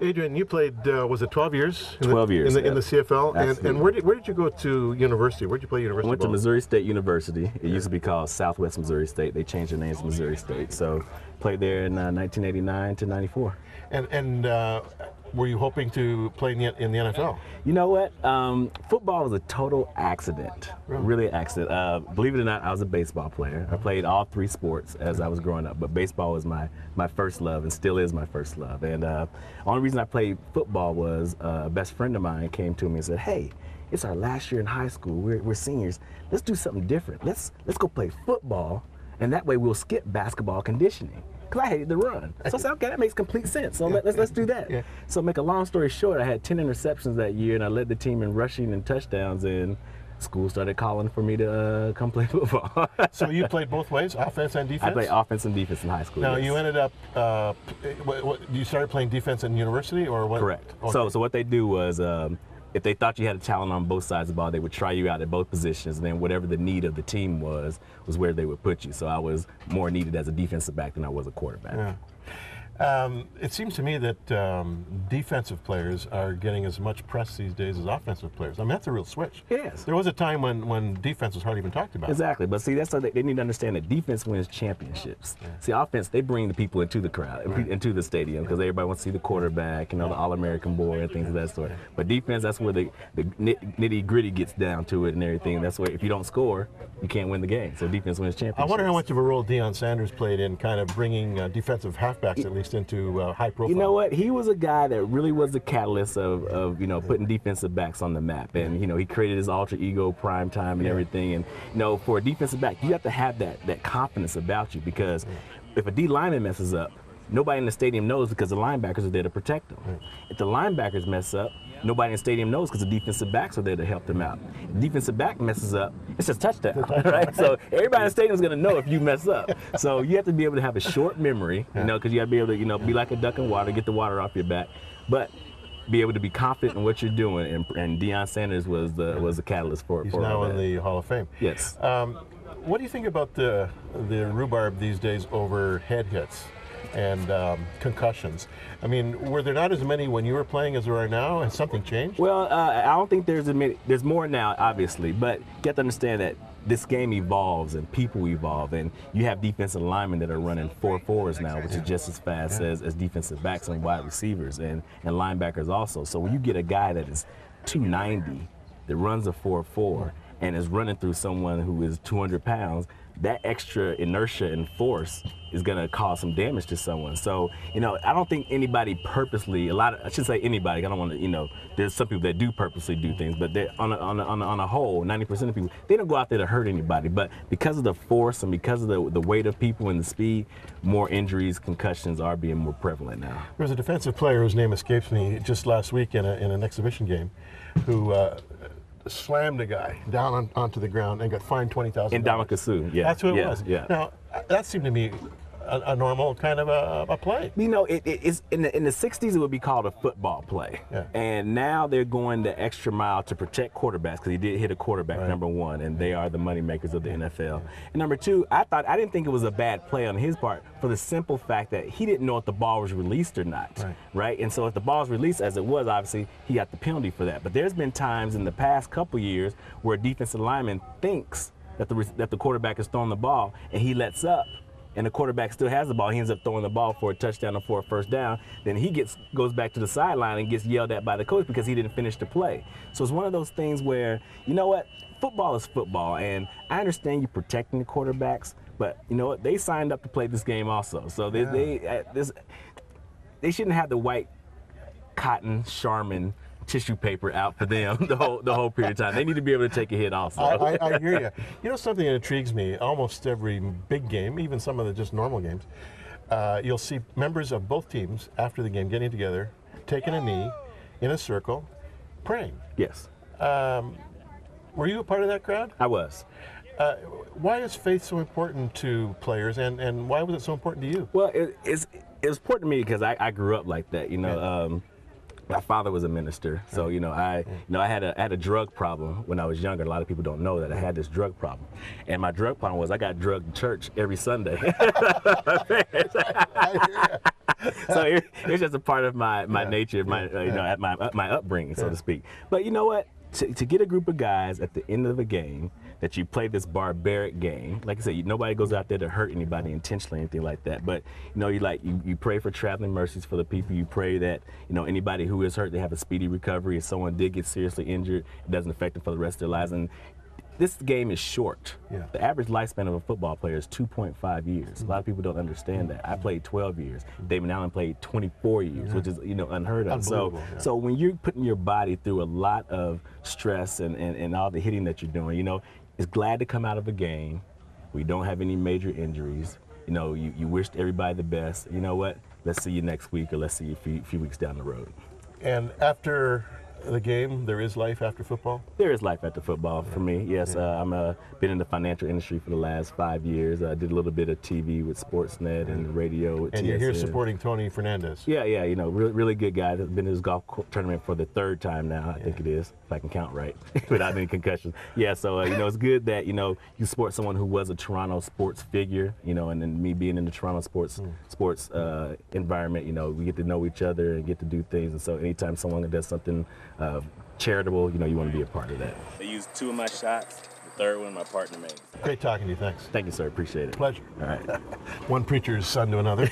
Adrian, you played, was it 12 years? 12 years. In the CFL? And where did you go to university? Where did you play university? I went to ball? Missouri State University. It used to be called Southwest Missouri State. They changed their names to Missouri State. So played there in 1989 to 94. And were you hoping to play in the NFL? You know what? Football was a total accident. Really an accident. Believe it or not, I was a baseball player. I played all 3 sports as I was growing up, but baseball was my first love and still is my first love. And the only reason I played football was a best friend of mine came to me and said, hey, it's our last year in high school. We're seniors. Let's do something different. Let's go play football, and that way we'll skip basketball conditioning. Because I hated to run. So I said, okay, that makes complete sense. So let's do that. Yeah. So make a long story short, I had 10 interceptions that year, and I led the team in rushing and touchdowns, and school started calling for me to come play football. So you played both ways, offense and defense? I played offense and defense in high school. Now, yes. you ended up, you started playing defense in university, or what? Correct. Okay. So what they do was, if they thought you had a talent on both sides of the ball, they would try you out at both positions, and then whatever the need of the team was where they would put you. So I was more needed as a defensive back than I was a quarterback. Yeah. It seems to me that defensive players are getting as much press these days as offensive players. I mean, that's a real switch. Yes. There was a time when defense was hardly even talked about. Exactly. But see, that's what they need to understand, that defense wins championships. Yeah. See, offense, they bring the people into the crowd, into the stadium, because everybody wants to see the quarterback, the All-American boy and things of that sort. But defense, that's where the nitty-gritty gets down to it and everything. That's where if you don't score, you can't win the game. So defense wins championships. I wonder how much of a role Deion Sanders played in kind of bringing defensive halfbacks, at least, into high profile. You know what? He was a guy that really was the catalyst of putting defensive backs on the map. And, he created his alter ego, prime time, and everything. And, for a defensive back, you have to have that confidence about you, because if a D lineman messes up, nobody in the stadium knows because the linebackers are there to protect them. If the linebackers mess up, nobody in the stadium knows because the defensive backs are there to help them out. If the defensive back messes up, it's just touchdown, right? So everybody in the stadium is going to know if you mess up. So you have to be able to have a short memory, because you have to be able to, be like a duck in water, get the water off your back, but be able to be confident in what you're doing. And Deion Sanders was the catalyst for He's for now all in that. the Hall of Fame. Yes. What do you think about the rhubarb these days over head hits and concussions? I mean, were there not as many when you were playing as there are now? Has something changed? Well, I don't think there's as many. There's more now, obviously, but you have to understand that this game evolves and people evolve, and you have defensive linemen that are running 4.4s now, which is just as fast as defensive backs and wide receivers and linebackers also. So when you get a guy that is 290 that runs a 4.4 and is running through someone who is 200 pounds, that extra inertia and force is going to cause some damage to someone. So, I don't think anybody purposely, I should say anybody, I don't want to, there's some people that do purposely do things, but on a whole, 90% of people, they don't go out there to hurt anybody. But because of the force and because of the weight of people and the speed, more injuries, concussions are being more prevalent now. There was a defensive player whose name escapes me just last week in an exhibition game who slammed a guy down onto the ground and got fined $20,000. In Damakasu, yeah. That's who it was. Yeah. Now, that seemed to me a normal kind of a play. It's in the 60s it would be called a football play. Yeah. And now they're going the extra mile to protect quarterbacks, because he did hit a quarterback, number one, and they are the money makers of the NFL. And number two, I didn't think it was a bad play on his part for the simple fact that he didn't know if the ball was released or not. Right? And so if the ball was released, as it was, obviously, he got the penalty for that. But there's been times in the past couple years where a defensive lineman thinks that the quarterback is throwing the ball and he lets up, and the quarterback still has the ball. He ends up throwing the ball for a touchdown or for a first down. Then he goes back to the sideline and gets yelled at by the coach because he didn't finish the play. So it's one of those things where, you know what, football is football, and I understand you protecting the quarterbacks, but you know what, they signed up to play this game also. So they shouldn't have the white cotton Charmin tissue paper out for them the whole period of time. They need to be able to take a hit also. I hear you. You know, something that intrigues me, almost every big game, even some of the just normal games, you'll see members of both teams after the game getting together, taking a knee in a circle, praying. Yes. Were you a part of that crowd? I was. Why is faith so important to players, and why was it so important to you? Well, it was important to me because I grew up like that, you know. My father was a minister, so I had a drug problem when I was younger. A lot of people don't know that I had this drug problem, and my drug problem was I got drugged to church every Sunday. So it's just a part of my nature, my upbringing, so to speak. But you know what? To get a group of guys at the end of a game that you play this barbaric game, like I said, nobody goes out there to hurt anybody intentionally or anything like that. But you pray for traveling mercies for the people. You pray that anybody who is hurt, they have a speedy recovery. If someone did get seriously injured, it doesn't affect them for the rest of their lives. And this game is short. Yeah. The average lifespan of a football player is 2.5 years. A lot of people don't understand that. I played 12 years. David Allen played 24 years, which is unheard of. So when you're putting your body through a lot of stress and all the hitting that you're doing, it's glad to come out of a game. We don't have any major injuries. You wished everybody the best. You know what? Let's see you next week, or let's see you a few weeks down the road. And after the game, there is life after football? There is life after football for me, yes. I'm been in the financial industry for the last 5 years. I did a little bit of TV with Sportsnet and radio with TSN. And you're here supporting Tony Fernandez. Yeah, really good guy. I've been to his golf tournament for the 3rd time now, I think it is, if I can count right, without any concussions. Yeah, so, it's good that, you support someone who was a Toronto sports figure, and then me being in the Toronto sports environment, we get to know each other and get to do things. And so anytime someone does something charitable, you want to be a part of that. I used 2 of my shots. The 3rd one my partner made. Great talking to you. Thanks. Thank you, sir. Appreciate it. Pleasure. All right. One preacher's son to another.